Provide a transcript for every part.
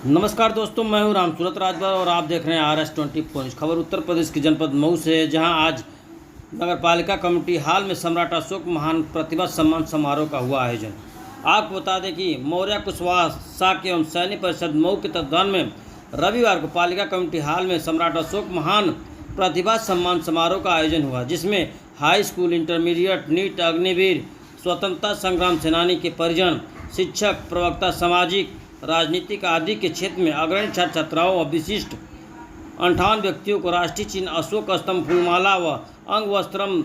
नमस्कार दोस्तों, मैं हूं राम सूरत राजभर और आप देख रहे हैं RS24 न्यूज़। खबर उत्तर प्रदेश के जनपद मऊ से है, जहां आज नगरपालिका कमेटी हॉल में सम्राट अशोक महान प्रतिभा सम्मान समारोह का हुआ आयोजन। आपको बता दें कि मौर्य कुशवाहा शाक्य एवं सैन्य परिषद मऊ के तत्वाधान में रविवार को पालिका कमेटी हॉल में सम्राट अशोक महान प्रतिभा सम्मान समारोह का आयोजन हुआ, जिसमें high school, intermediate, NEET, Agniveer, स्वतंत्रता संग्राम सेनानी के परिजन, शिक्षक, प्रवक्ता, सामाजिक, राजनीतिक आदि के क्षेत्र में अग्रणी छात्र छात्राओं और विशिष्ट 58 व्यक्तियों को राष्ट्रीय चिन्ह, अशोक स्तंभ, फूलमाला व अंग वस्त्रम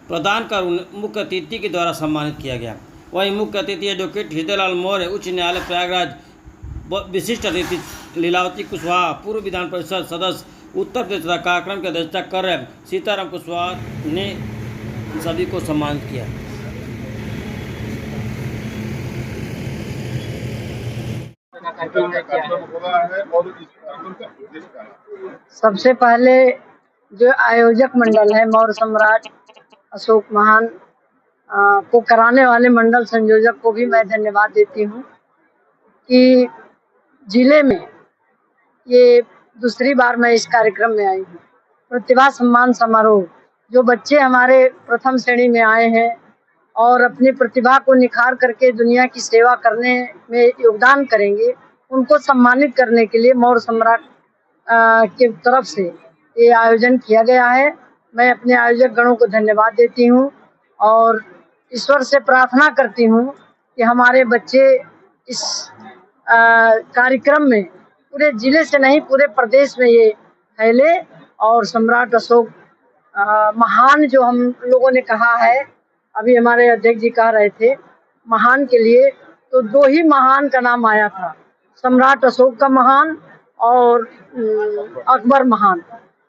प्रदान कर मुख्य अतिथि के द्वारा सम्मानित किया गया। वहीं मुख्य अतिथि एडवोकेट हृदयलाल मौर्य, उच्च न्यायालय प्रयागराज, विशिष्ट अतिथि लीलावती कुशवाहा, पूर्व विधान परिषद सदस्य उत्तर प्रदेश तथा कार्यक्रम की अध्यक्षता कर रहे सीताराम कुशवाहा ने सभी को सम्मानित किया। सबसे पहले जो आयोजक मंडल है मौर्य सम्राट अशोक महान को कराने वाले मंडल संयोजक को भी मैं धन्यवाद देती हूँ कि जिले में ये दूसरी बार मैं इस कार्यक्रम में आई हूँ। प्रतिभा सम्मान समारोह, जो बच्चे हमारे प्रथम श्रेणी में आए हैं और अपनी प्रतिभा को निखार करके दुनिया की सेवा करने में योगदान करेंगे, उनको सम्मानित करने के लिए मौर्य सम्राट की तरफ से ये आयोजन किया गया है। मैं अपने आयोजक गणों को धन्यवाद देती हूँ और ईश्वर से प्रार्थना करती हूँ कि हमारे बच्चे इस कार्यक्रम में पूरे जिले से नहीं पूरे प्रदेश में ये फैले और सम्राट अशोक महान, जो हम लोगों ने कहा है, अभी हमारे अध्यक्ष जी कह रहे थे महान के लिए, तो दो ही महान का नाम आया था, सम्राट अशोक का महान और अकबर महान,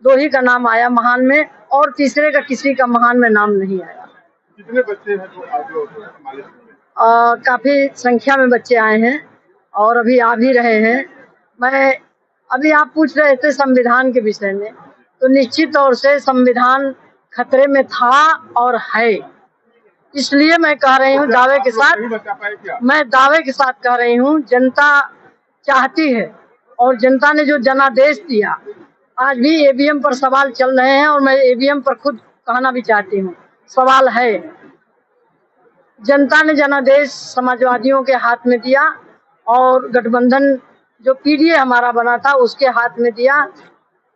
दो ही का नाम आया महान में, और तीसरे का किसी का महान में नाम नहीं आया। कितने बच्चे हैं जो काफी संख्या में बच्चे आए हैं और अभी आ भी रहे हैं। मैं अभी आप पूछ रहे थे संविधान के विषय में, तो निश्चित तौर से संविधान खतरे में था और है, इसलिए मैं कह रही हूँ दावे के साथ कह रही हूँ, जनता चाहती है और जनता ने जो जनादेश दिया, आज भी ईवीएम पर सवाल चल रहे हैं और मैं ईवीएम पर खुद कहना भी चाहती हूँ, सवाल है। जनता ने जनादेश समाजवादियों के हाथ में दिया और गठबंधन जो पीडीए हमारा बना था उसके हाथ में दिया,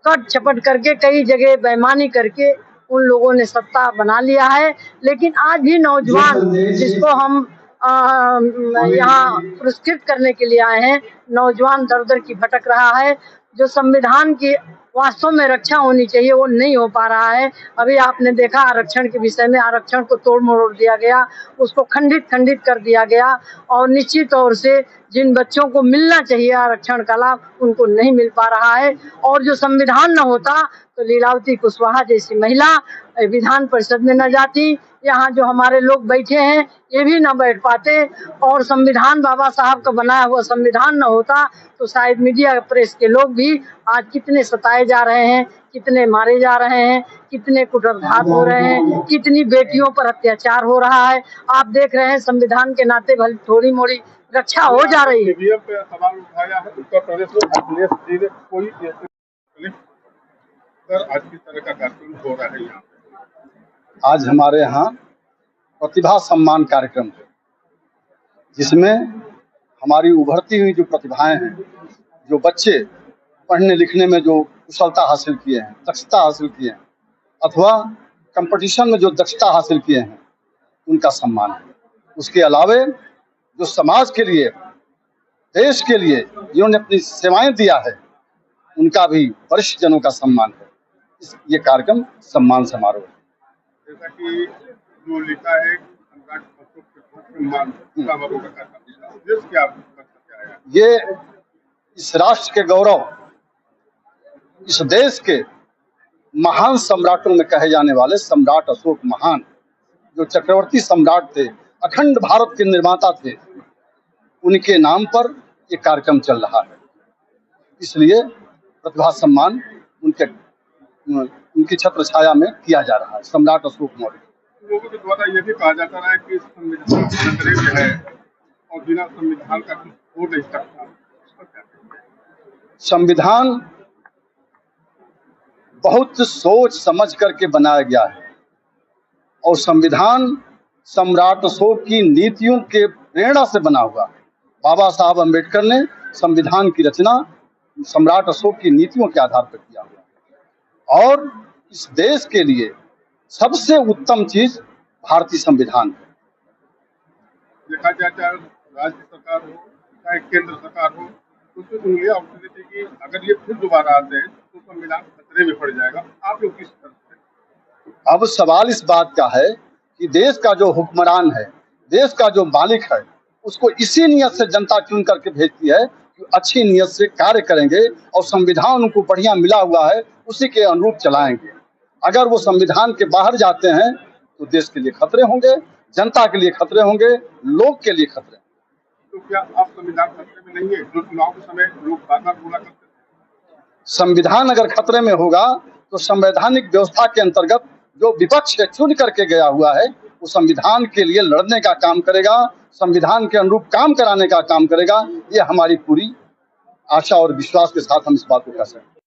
कट छपट करके कई जगह बेईमानी करके उन लोगों ने सत्ता बना लिया है। लेकिन आज भी नौजवान, जिसको हम यहाँ पुरस्कृत करने के लिए आए हैं, नौजवान दर दर की भटक रहा है। जो संविधान की वास्तव में रक्षा होनी चाहिए वो नहीं हो पा रहा है। अभी आपने देखा आरक्षण के विषय में, आरक्षण को तोड़ मरोड़ दिया गया, उसको खंडित कर दिया गया और निश्चित तौर से जिन बच्चों को मिलना चाहिए आरक्षण का लाभ, उनको नहीं मिल पा रहा है। और जो संविधान न होता तो लीलावती कुशवाहा जैसी महिला विधान परिषद में न जाती, यहाँ जो हमारे लोग बैठे हैं ये भी न बैठ पाते, और संविधान बाबा साहब का बनाया हुआ संविधान न होता तो शायद मीडिया प्रेस के लोग भी आज कितने सताए जा रहे हैं, कितने मारे जा रहे हैं, कितने कुटरघात हो रहे हैं, कितनी बेटियों पर अत्याचार हो रहा है। आप देख रहे हैं संविधान के नाते भले थोड़ी मोड़ी रक्षा हो जा रही है। सवाल उठाया है उत्तर प्रदेश में अखिलेश जी ने, कोई आज किस तरह का कार्यक्रम हो रहा है यहाँ? आज हमारे यहाँ प्रतिभा सम्मान कार्यक्रम है, जिसमें हमारी उभरती हुई जो प्रतिभाएं हैं, जो बच्चे पढ़ने लिखने में जो कुशलता हासिल किए हैं, दक्षता हासिल किए हैं, अथवा कंपटीशन में जो दक्षता हासिल किए हैं, उनका सम्मान है। उसके अलावे जो समाज के लिए, देश के लिए जिन्होंने अपनी सेवाएं दिया है, उनका भी वरिष्ठ जनों का सम्मान है। ये कार्यक्रम सम्मान समारोह है। जैसा कि जो लिखा है ये इस राष्ट्र के गौरव, इस देश के महान सम्राटों में कहे जाने वाले सम्राट अशोक महान, जो चक्रवर्ती सम्राट थे, अखंड भारत के निर्माता थे, उनके नाम पर ये कार्यक्रम चल रहा है। इसलिए प्रतिभा सम्मान उनकी छत्र छाया में किया जा रहा है। सम्राट अशोक मौर्य लोगों के द्वारा ये भी कहा जाता है कि संविधान है और बिना संविधान का कुछ हो नहीं सकता। संविधान बहुत सोच समझ करके बनाया गया है और संविधान सम्राट अशोक की नीतियों के प्रेरणा से बना हुआ है। बाबा साहब अम्बेडकर ने संविधान की रचना सम्राट अशोक की नीतियों के आधार पर किया हुआ और इस देश के लिए सबसे उत्तम चीज भारतीय संविधान है। देखा जाए चाहे राज्य सरकार हो चाहे केंद्र सरकार हो, उसमें उंगलियां उठती थी कि अगर ये फिर दोबारा आते हैं तो संविधान खतरे में पड़ जाएगा। आप लोग किस तरह से? अब सवाल इस बात का है कि देश का जो हुक्मरान है, देश का जो मालिक है, उसको इसी नियत से जनता चुन करके भेजती है कि अच्छी नियत से कार्य करेंगे और संविधान उनको बढ़िया मिला हुआ है उसी के अनुरूप चलाएंगे। अगर वो संविधान के बाहर जाते हैं तो देश के लिए खतरे होंगे, जनता के लिए खतरे होंगे, लोग के लिए खतरे। तो क्या आप संविधान खतरे में नहीं है जो चुनाव के समय लोग बार-बार बोला करते थे? संविधान अगर खतरे में होगा तो संवैधानिक व्यवस्था के अंतर्गत जो विपक्ष चुन करके गया हुआ है वो संविधान के लिए लड़ने का काम करेगा, संविधान के अनुरूप काम कराने का काम करेगा। ये हमारी पूरी आशा और विश्वास के साथ हम इस बात को कह सकते हैं।